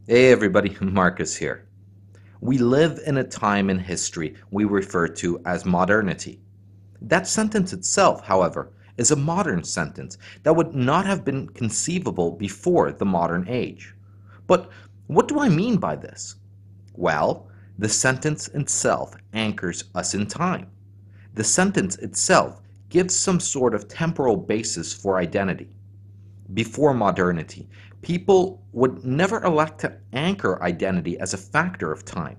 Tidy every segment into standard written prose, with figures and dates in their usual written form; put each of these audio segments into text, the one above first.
Hey everybody, Marcus here. We live in a time in history we refer to as modernity. That sentence itself, however, is a modern sentence that would not have been conceivable before the modern age. But what do I mean by this? Well, the sentence itself anchors us in time. The sentence itself gives some sort of temporal basis for identity. Before modernity, people would never elect to anchor identity as a factor of time.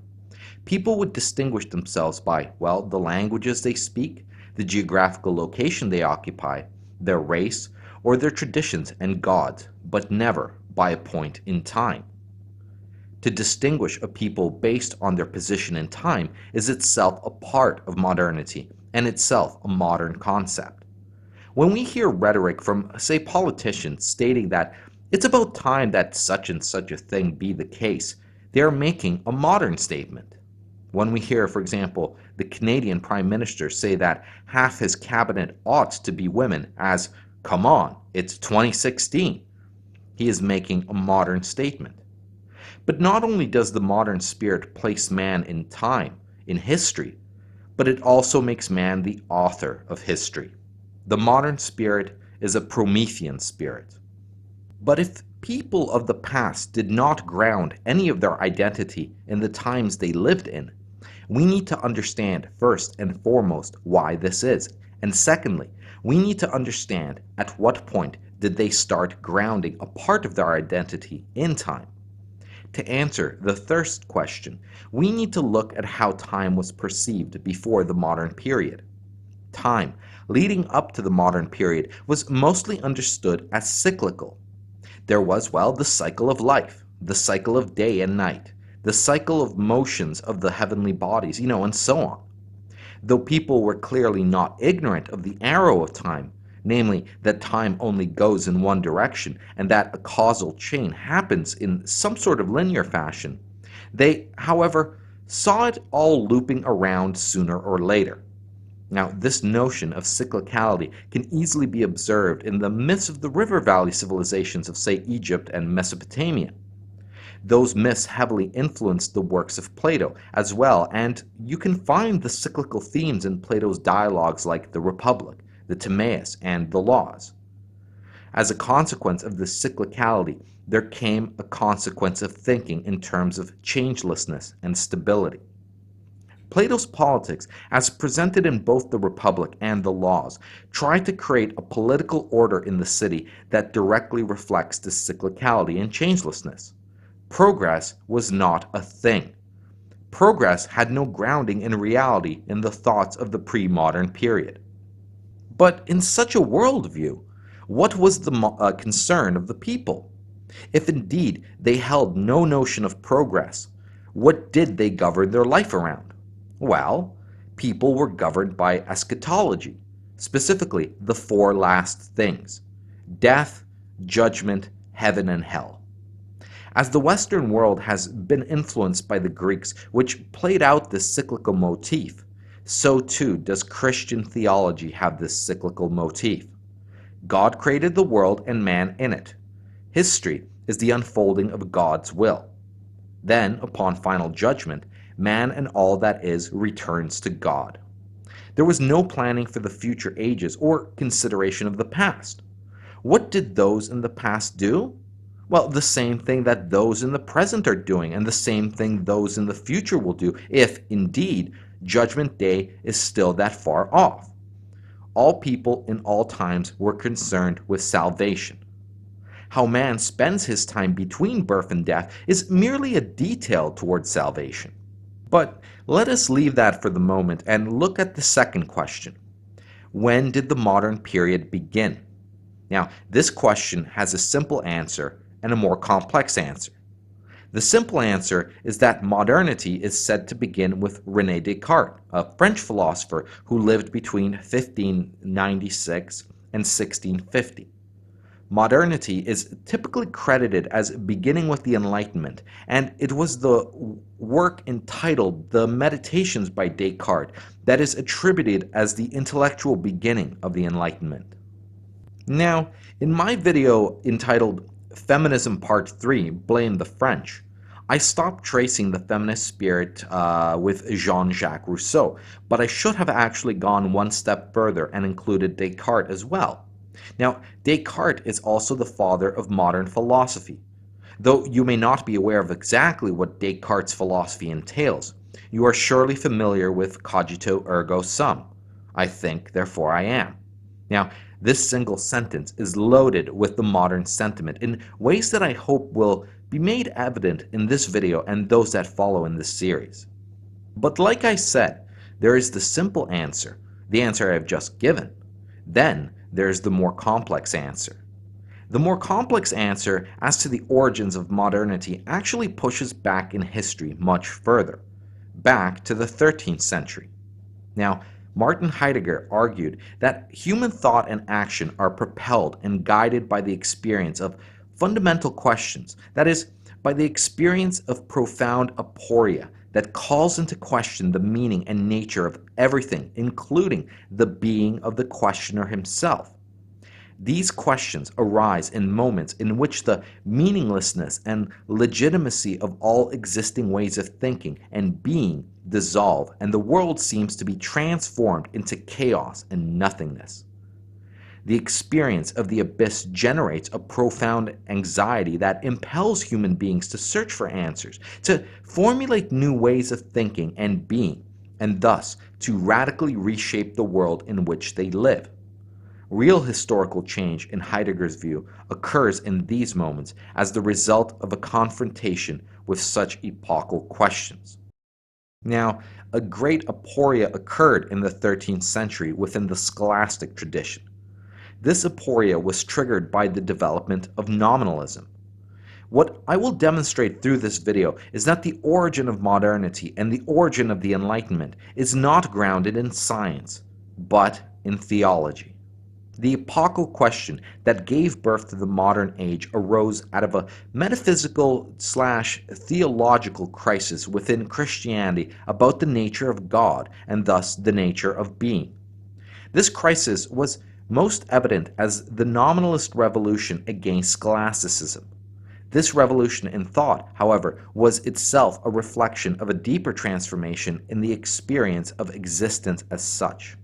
People would distinguish themselves by, well, the languages they speak, the geographical location they occupy, their race, or their traditions and gods, but never by a point in time. To distinguish a people based on their position in time is itself a part of modernity and itself a modern concept. When we hear rhetoric from, say, politicians stating that it's about time that such and such a thing be the case, they are making a modern statement. When we hear, for example, the Canadian Prime Minister say that half his cabinet ought to be women as, come on, it's 2016, he is making a modern statement. But not only does the modern spirit place man in time, in history, but it also makes man the author of history. The modern spirit is a Promethean spirit. But if people of the past did not ground any of their identity in the times they lived in, we need to understand first and foremost why this is. And secondly, we need to understand at what point did they start grounding a part of their identity in time. To answer the first question, we need to look at how time was perceived before the modern period. Time, leading up to the modern period, was mostly understood as cyclical. There was, well, the cycle of life, the cycle of day and night, the cycle of motions of the heavenly bodies, and so on. Though people were clearly not ignorant of the arrow of time, namely that time only goes in one direction and that a causal chain happens in some sort of linear fashion, they, however, saw it all looping around sooner or later. Now, this notion of cyclicality can easily be observed in the myths of the river valley civilizations of, say, Egypt and Mesopotamia. Those myths heavily influenced the works of Plato as well, and you can find the cyclical themes in Plato's dialogues like the Republic, the Timaeus, and the Laws. As a consequence of this cyclicality, there came a consequence of thinking in terms of changelessness and stability. Plato's politics, as presented in both the Republic and the Laws, try to create a political order in the city that directly reflects this cyclicality and changelessness. Progress was not a thing. Progress had no grounding in reality in the thoughts of the pre-modern period. But in such a worldview, what was the concern of the people? If indeed they held no notion of progress, what did they govern their life around? Well, people were governed by eschatology, specifically the four last things: death, judgment, heaven, and hell. As the Western world has been influenced by the Greeks, which played out this cyclical motif, so too does Christian theology have this cyclical motif. God created the world and man in it. History is the unfolding of God's will. Then, upon final judgment, man and all that is returns to God. There was no planning for the future ages or consideration of the past. What did those in the past do? Well, the same thing that those in the present are doing, and the same thing those in the future will do, if, indeed, Judgment Day is still that far off. All people in all times were concerned with salvation. How man spends his time between birth and death is merely a detail towards salvation. But let us leave that for the moment and look at the second question. When did the modern period begin? Now, this question has a simple answer and a more complex answer. The simple answer is that modernity is said to begin with René Descartes, a French philosopher who lived between 1596 and 1650. Modernity is typically credited as beginning with the Enlightenment, and it was the work entitled The Meditations by Descartes that is attributed as the intellectual beginning of the Enlightenment. Now, in my video entitled Feminism Part 3, Blame the French, I stopped tracing the feminist spirit with Jean-Jacques Rousseau, but I should have actually gone one step further and included Descartes as well. Now, Descartes is also the father of modern philosophy. Though you may not be aware of exactly what Descartes' philosophy entails, you are surely familiar with cogito ergo sum. I think, therefore I am. Now, this single sentence is loaded with the modern sentiment in ways that I hope will be made evident in this video and those that follow in this series. But like I said, there is the simple answer, the answer I have just given. Then there is the more complex answer. The more complex answer as to the origins of modernity actually pushes back in history much further, back to the 13th century. Now, Martin Heidegger argued that human thought and action are propelled and guided by the experience of fundamental questions, that is, by the experience of profound aporia that calls into question the meaning and nature of everything, including the being of the questioner himself. These questions arise in moments in which the meaninglessness and legitimacy of all existing ways of thinking and being dissolve, and the world seems to be transformed into chaos and nothingness. The experience of the abyss generates a profound anxiety that impels human beings to search for answers, to formulate new ways of thinking and being, and thus to radically reshape the world in which they live. Real historical change, in Heidegger's view, occurs in these moments as the result of a confrontation with such epochal questions. Now, a great aporia occurred in the 13th century within the scholastic tradition. This aporia was triggered by the development of nominalism. What I will demonstrate through this video is that the origin of modernity and the origin of the Enlightenment is not grounded in science, but in theology. The epochal question that gave birth to the modern age arose out of a metaphysical/theological crisis within Christianity about the nature of God and thus the nature of being. This crisis was most evident as the nominalist revolution against scholasticism. This revolution in thought, however, was itself a reflection of a deeper transformation in the experience of existence as such.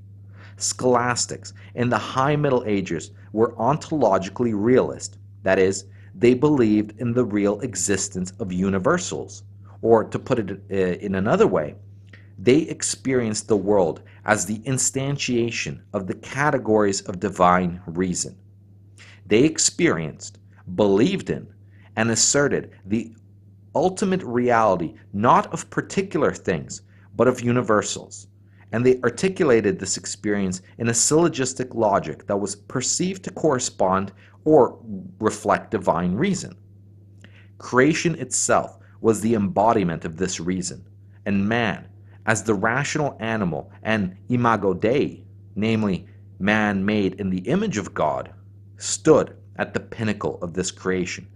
Scholastics in the High Middle Ages were ontologically realist, that is, they believed in the real existence of universals, or to put it in another way, they experienced the world as the instantiation of the categories of divine reason. They experienced, believed in, and asserted the ultimate reality not of particular things, but of universals, and they articulated this experience in a syllogistic logic that was perceived to correspond or reflect divine reason. Creation itself was the embodiment of this reason, and man, as the rational animal and imago Dei, namely, man made in the image of God, stood at the pinnacle of this creation,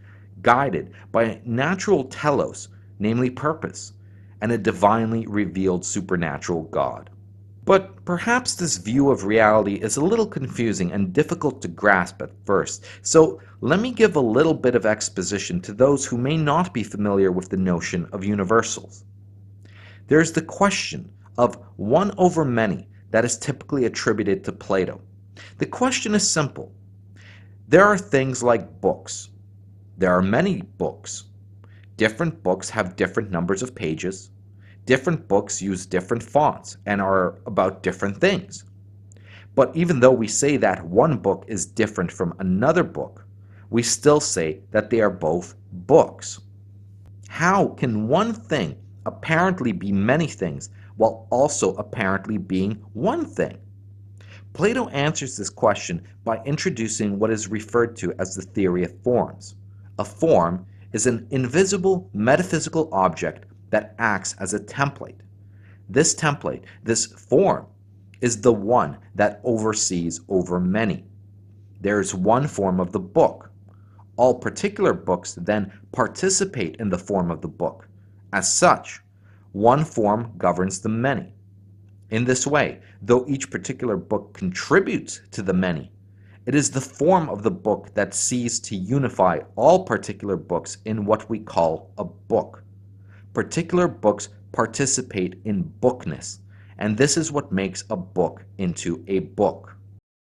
guided by a natural telos, namely purpose, and a divinely revealed supernatural God. But perhaps this view of reality is a little confusing and difficult to grasp at first, so let me give a little bit of exposition to those who may not be familiar with the notion of universals. There is the question of one over many that is typically attributed to Plato. The question is simple. There are things like books. There are many books. Different books have different numbers of pages. Different books use different fonts and are about different things. But even though we say that one book is different from another book, we still say that they are both books. How can one thing apparently be many things while also apparently being one thing? Plato answers this question by introducing what is referred to as the theory of forms. A form is an invisible metaphysical object that acts as a template. This template, this form, is the one that oversees over many. There is one form of the book. All particular books then participate in the form of the book. As such, one form governs the many. In this way, though each particular book contributes to the many, it is the form of the book that sees to unify all particular books in what we call a book. Particular books participate in bookness, and this is what makes a book into a book.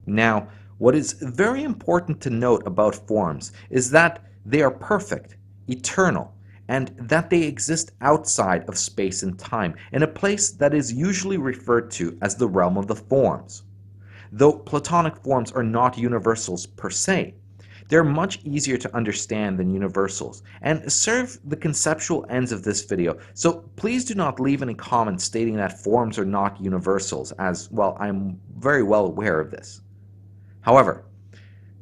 Now, what is very important to note about forms is that they are perfect, eternal, and that they exist outside of space and time, in a place that is usually referred to as the realm of the forms. Though Platonic forms are not universals per se, they're much easier to understand than universals and serve the conceptual ends of this video, so please do not leave any comments stating that forms are not universals, as, well, I'm very well aware of this. However,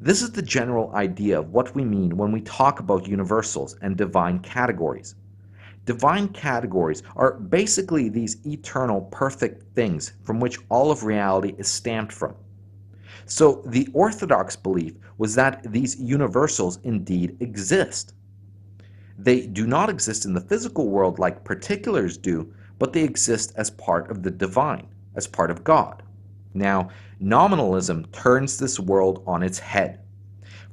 this is the general idea of what we mean when we talk about universals and divine categories. Divine categories are basically these eternal, perfect things from which all of reality is stamped from. So the orthodox belief was that these universals indeed exist. They do not exist in the physical world like particulars do, but they exist as part of the divine, as part of God. Now, nominalism turns this world on its head.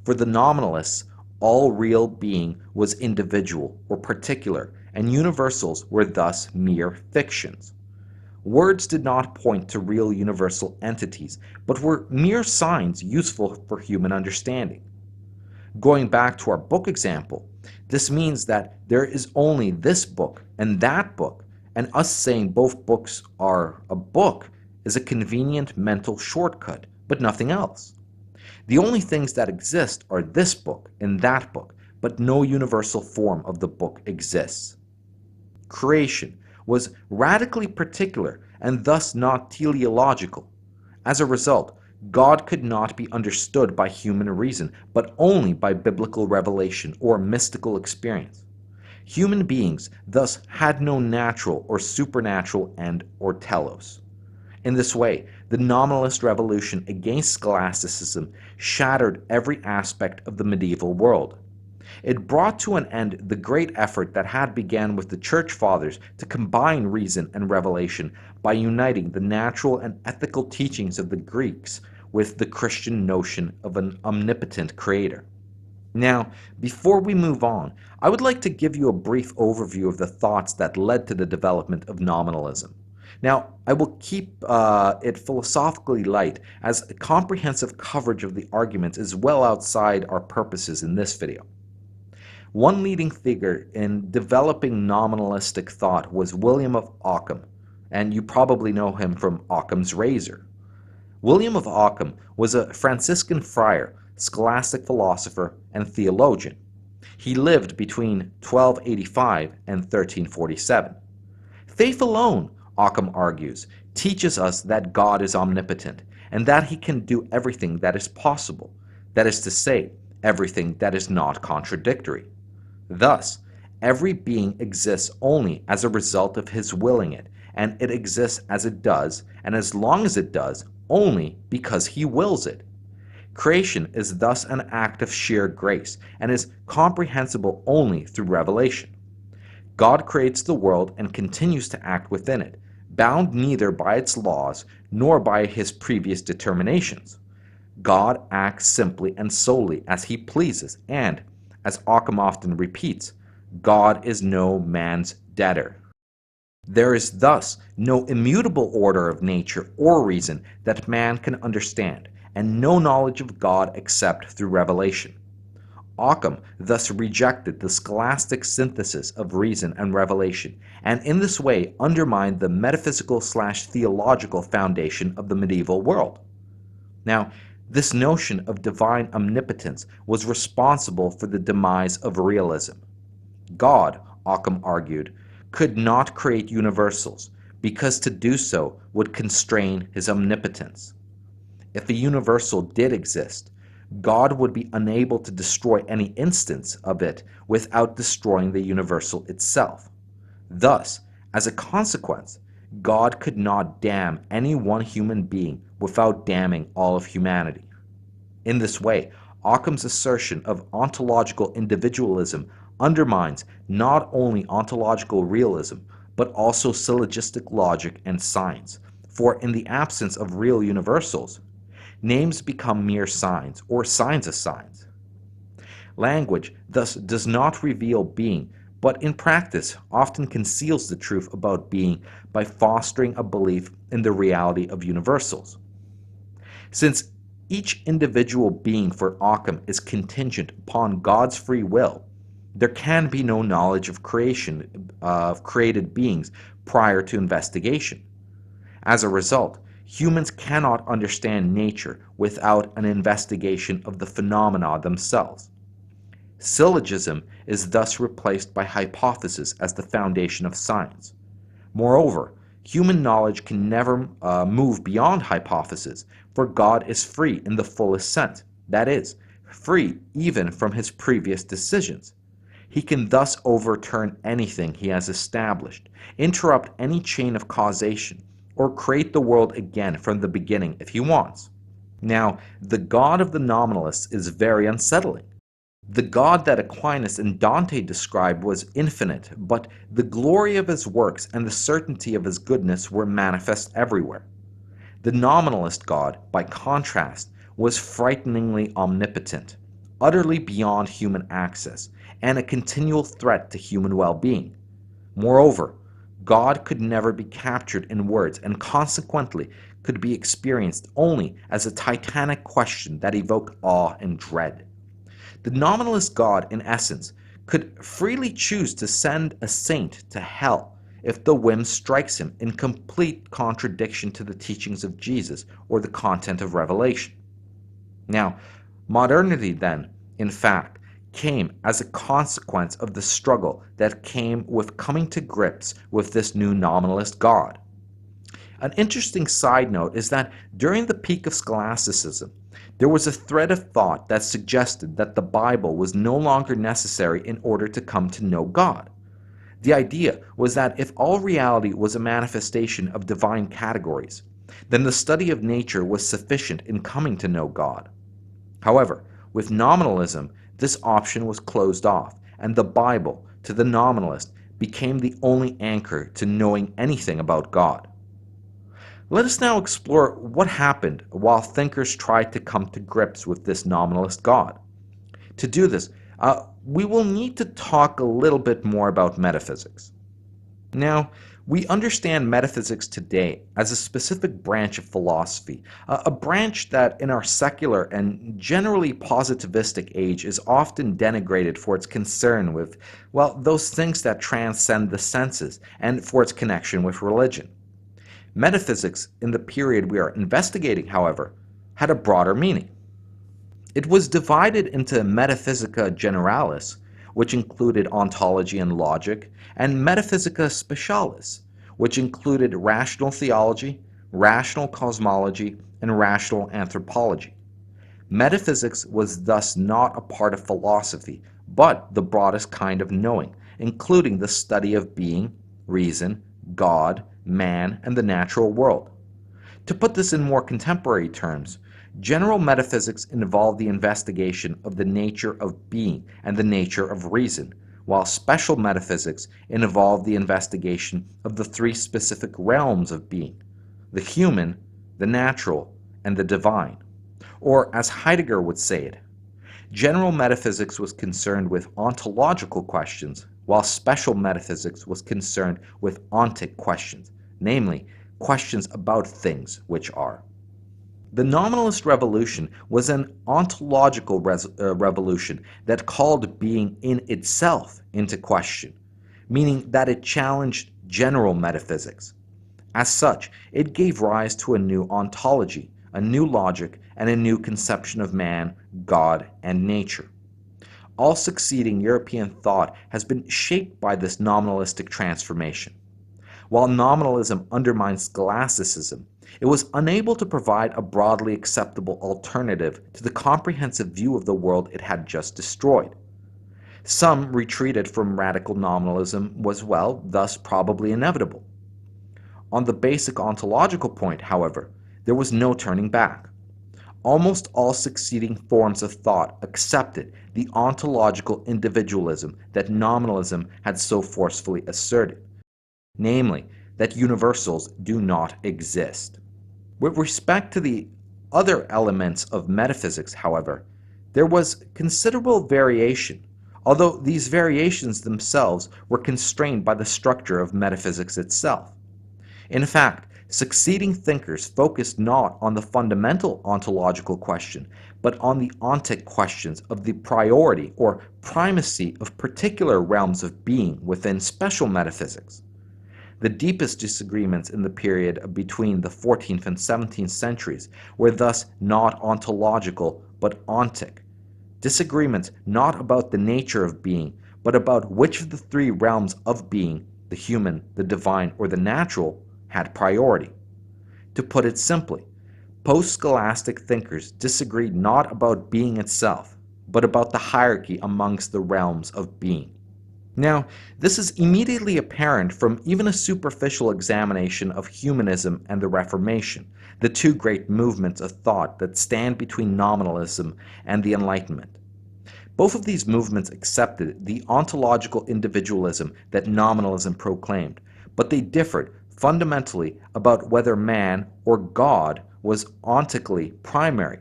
For the nominalists, all real being was individual or particular, and universals were thus mere fictions. Words did not point to real universal entities, but were mere signs useful for human understanding. Going back to our book example, this means that there is only this book and that book, and us saying both books are a book is a convenient mental shortcut, but nothing else. The only things that exist are this book and that book, but no universal form of the book exists. Creation was radically particular and thus not teleological. As a result, God could not be understood by human reason, but only by biblical revelation or mystical experience. Human beings thus had no natural or supernatural end or telos. In this way, the nominalist revolution against scholasticism shattered every aspect of the medieval world. It brought to an end the great effort that had begun with the Church Fathers to combine reason and revelation by uniting the natural and ethical teachings of the Greeks with the Christian notion of an omnipotent creator. Now, before we move on, I would like to give you a brief overview of the thoughts that led to the development of nominalism. Now, I will keep it philosophically light, as comprehensive coverage of the arguments is well outside our purposes in this video. One leading figure in developing nominalistic thought was William of Ockham, and you probably know him from Occam's razor. William of Ockham was a Franciscan friar, scholastic philosopher, and theologian. He lived between 1285 and 1347. Faith alone, Occam argues, teaches us that God is omnipotent, and that he can do everything that is possible, that is to say, everything that is not contradictory. Thus, every being exists only as a result of his willing it, and it exists as it does, and as long as it does, only because he wills it. Creation is thus an act of sheer grace, and is comprehensible only through revelation. God creates the world and continues to act within it, bound neither by its laws nor by his previous determinations. God acts simply and solely as he pleases, and, as Occam often repeats, God is no man's debtor. There is thus no immutable order of nature or reason that man can understand, and no knowledge of God except through revelation. Occam thus rejected the scholastic synthesis of reason and revelation, and in this way undermined the metaphysical/theological foundation of the medieval world. Now, this notion of divine omnipotence was responsible for the demise of realism. God, Occam argued, could not create universals, because to do so would constrain his omnipotence. If a universal did exist, God would be unable to destroy any instance of it without destroying the universal itself. Thus, as a consequence, God could not damn any one human being without damning all of humanity. In this way, Occam's assertion of ontological individualism undermines not only ontological realism, but also syllogistic logic and science, for in the absence of real universals, names become mere signs, or signs of signs. Language thus does not reveal being, but in practice often conceals the truth about being by fostering a belief in the reality of universals. Since each individual being for Occam is contingent upon God's free will, there can be no knowledge of creation of created beings prior to investigation. As a result, humans cannot understand nature without an investigation of the phenomena themselves. Syllogism is thus replaced by hypothesis as the foundation of science. Moreover, human knowledge can never move beyond hypothesis, for God is free in the fullest sense, that is, free even from his previous decisions. He can thus overturn anything he has established, interrupt any chain of causation, or create the world again from the beginning if he wants. Now, the God of the nominalists is very unsettling. The God that Aquinas and Dante described was infinite, but the glory of his works and the certainty of his goodness were manifest everywhere. The nominalist God, by contrast, was frighteningly omnipotent, utterly beyond human access, and a continual threat to human well-being. Moreover, God could never be captured in words and consequently could be experienced only as a titanic question that evoked awe and dread. The nominalist God, in essence, could freely choose to send a saint to hell if the whim strikes him in complete contradiction to the teachings of Jesus or the content of Revelation. Now, modernity then, in fact, came as a consequence of the struggle that came with coming to grips with this new nominalist God. An interesting side note is that during the peak of scholasticism, there was a thread of thought that suggested that the Bible was no longer necessary in order to come to know God. The idea was that if all reality was a manifestation of divine categories, then the study of nature was sufficient in coming to know God. However, with nominalism, this option was closed off, and the Bible, to the nominalist, became the only anchor to knowing anything about God. Let us now explore what happened while thinkers tried to come to grips with this nominalist God. To do this, we will need to talk a little bit more about metaphysics. Now, we understand metaphysics today as a specific branch of philosophy, a branch that in our secular and generally positivistic age is often denigrated for its concern with, well, those things that transcend the senses and for its connection with religion. Metaphysics, in the period we are investigating, however, had a broader meaning. It was divided into Metaphysica Generalis, which included ontology and logic, and Metaphysica Specialis, which included rational theology, rational cosmology, and rational anthropology. Metaphysics was thus not a part of philosophy, but the broadest kind of knowing, including the study of being, reason, God, man, and the natural world. To put this in more contemporary terms, general metaphysics involved the investigation of the nature of being and the nature of reason, while special metaphysics involved the investigation of the three specific realms of being: the human, the natural, and the divine. Or, as Heidegger would say it, general metaphysics was concerned with ontological questions, while special metaphysics was concerned with ontic questions, namely, questions about things which are. The nominalist revolution was an ontological revolution that called being in itself into question, meaning that it challenged general metaphysics. As such, it gave rise to a new ontology, a new logic, and a new conception of man, God, and nature. All succeeding European thought has been shaped by this nominalistic transformation. While nominalism undermined scholasticism, it was unable to provide a broadly acceptable alternative to the comprehensive view of the world it had just destroyed. Some retreated from radical nominalism was, well, thus probably inevitable. On the basic ontological point, however, there was no turning back. Almost all succeeding forms of thought accepted the ontological individualism that nominalism had so forcefully asserted, namely, that universals do not exist. With respect to the other elements of metaphysics, however, there was considerable variation, although these variations themselves were constrained by the structure of metaphysics itself. In fact, succeeding thinkers focused not on the fundamental ontological question, but on the ontic questions of the priority or primacy of particular realms of being within special metaphysics. The deepest disagreements in the period between the 14th and 17th centuries were thus not ontological but ontic. Disagreements not about the nature of being, but about which of the three realms of being, the human, the divine, or the natural, had priority. To put it simply, post-scholastic thinkers disagreed not about being itself, but about the hierarchy amongst the realms of being. Now, this is immediately apparent from even a superficial examination of humanism and the Reformation, the two great movements of thought that stand between nominalism and the Enlightenment. Both of these movements accepted the ontological individualism that nominalism proclaimed, but they differed fundamentally about whether man or God was ontically primary.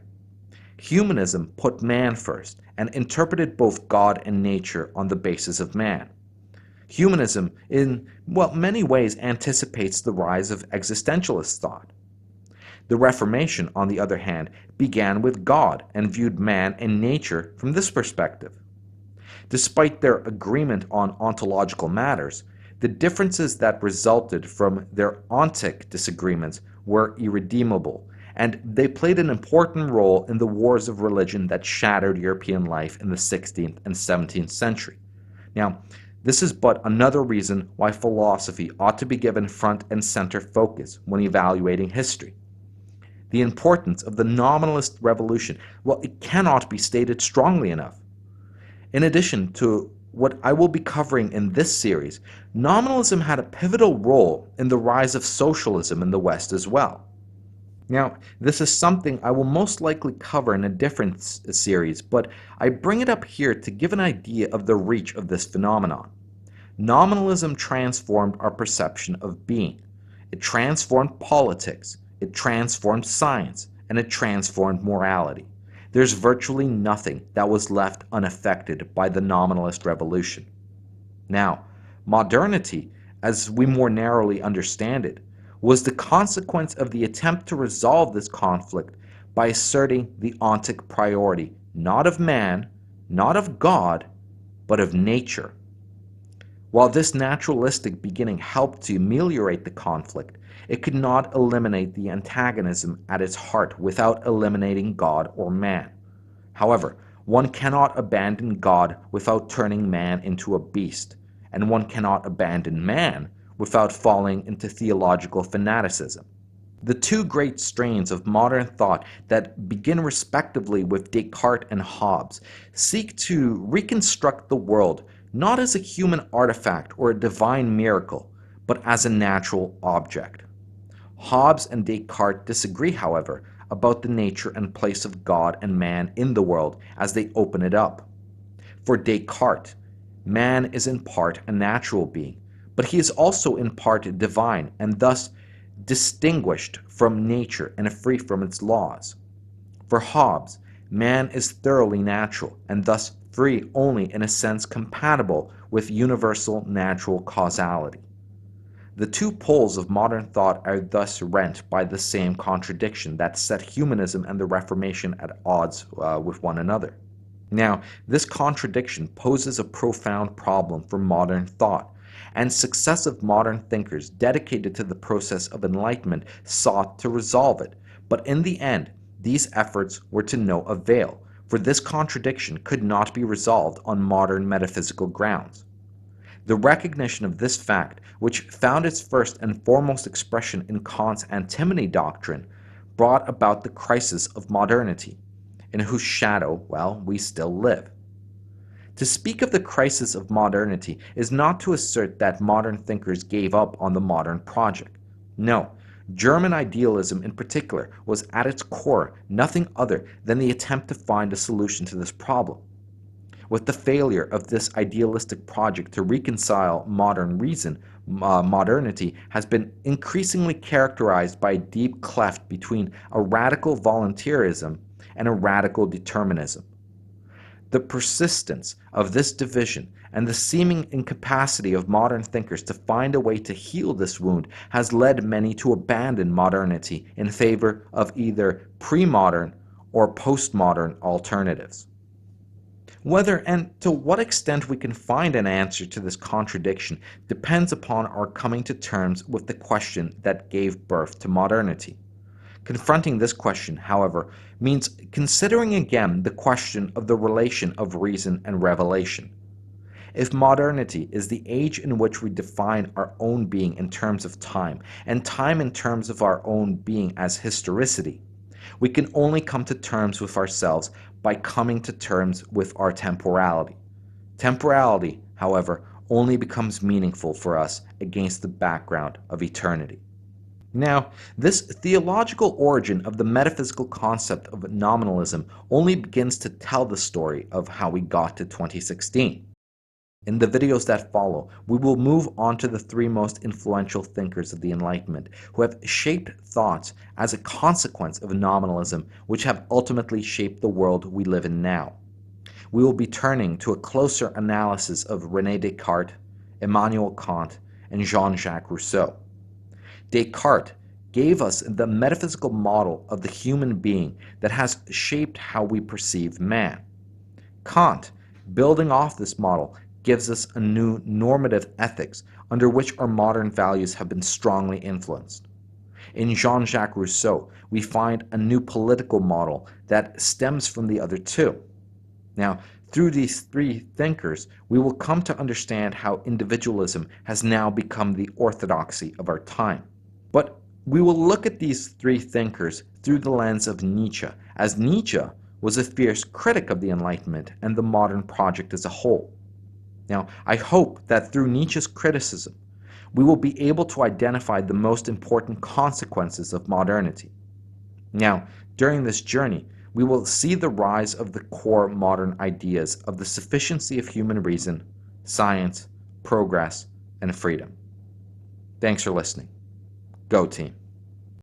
Humanism put man first and interpreted both God and nature on the basis of man. Humanism, in many ways, anticipates the rise of existentialist thought. The Reformation, on the other hand, began with God and viewed man and nature from this perspective. Despite their agreement on ontological matters, the differences that resulted from their ontic disagreements were irredeemable, and they played an important role in the wars of religion that shattered European life in the 16th and 17th century. Now, this is but another reason why philosophy ought to be given front and center focus when evaluating history. The importance of the nominalist revolution, it cannot be stated strongly enough. In addition to what I will be covering in this series, nominalism had a pivotal role in the rise of socialism in the West as well. Now, this is something I will most likely cover in a different series, but I bring it up here to give an idea of the reach of this phenomenon. Nominalism transformed our perception of being. It transformed politics, it transformed science, and it transformed morality. There's virtually nothing that was left unaffected by the nominalist revolution. Now, modernity, as we more narrowly understand it, was the consequence of the attempt to resolve this conflict by asserting the ontic priority, not of man, not of God, but of nature. While this naturalistic beginning helped to ameliorate the conflict, it could not eliminate the antagonism at its heart without eliminating God or man. However, one cannot abandon God without turning man into a beast, and one cannot abandon man without falling into theological fanaticism. The two great strains of modern thought that begin respectively with Descartes and Hobbes seek to reconstruct the world not as a human artifact or a divine miracle, but as a natural object. Hobbes and Descartes disagree, however, about the nature and place of God and man in the world as they open it up. For Descartes, man is in part a natural being, but he is also in part divine and thus distinguished from nature and free from its laws. For Hobbes, man is thoroughly natural and thus free only in a sense compatible with universal natural causality. The two poles of modern thought are thus rent by the same contradiction that set humanism and the Reformation at odds with one another. Now, this contradiction poses a profound problem for modern thought, and successive modern thinkers dedicated to the process of enlightenment sought to resolve it, but in the end, these efforts were to no avail, for this contradiction could not be resolved on modern metaphysical grounds. The recognition of this fact, which found its first and foremost expression in Kant's antimony doctrine, brought about the crisis of modernity, in whose shadow, we still live. To speak of the crisis of modernity is not to assert that modern thinkers gave up on the modern project. No, German idealism in particular was at its core nothing other than the attempt to find a solution to this problem. With the failure of this idealistic project to reconcile modern reason, modernity has been increasingly characterized by a deep cleft between a radical volunteerism and a radical determinism. The persistence of this division and the seeming incapacity of modern thinkers to find a way to heal this wound has led many to abandon modernity in favor of either pre-modern or postmodern alternatives. Whether and to what extent we can find an answer to this contradiction depends upon our coming to terms with the question that gave birth to modernity. Confronting this question, however, means considering again the question of the relation of reason and revelation. If modernity is the age in which we define our own being in terms of time, and time in terms of our own being as historicity, we can only come to terms with ourselves by coming to terms with our temporality. Temporality, however, only becomes meaningful for us against the background of eternity. Now, this theological origin of the metaphysical concept of nominalism only begins to tell the story of how we got to 2016. In the videos that follow, we will move on to the three most influential thinkers of the Enlightenment who have shaped thoughts as a consequence of nominalism, which have ultimately shaped the world we live in now. We will be turning to a closer analysis of René Descartes, Immanuel Kant, and Jean-Jacques Rousseau. Descartes gave us the metaphysical model of the human being that has shaped how we perceive man. Kant, building off this model, gives us a new normative ethics under which our modern values have been strongly influenced. In Jean-Jacques Rousseau, we find a new political model that stems from the other two. Now, through these three thinkers, we will come to understand how individualism has now become the orthodoxy of our time. But we will look at these three thinkers through the lens of Nietzsche, as Nietzsche was a fierce critic of the Enlightenment and the modern project as a whole. Now, I hope that through Nietzsche's criticism, we will be able to identify the most important consequences of modernity. Now, during this journey, we will see the rise of the core modern ideas of the sufficiency of human reason, science, progress, and freedom. Thanks for listening. Go team.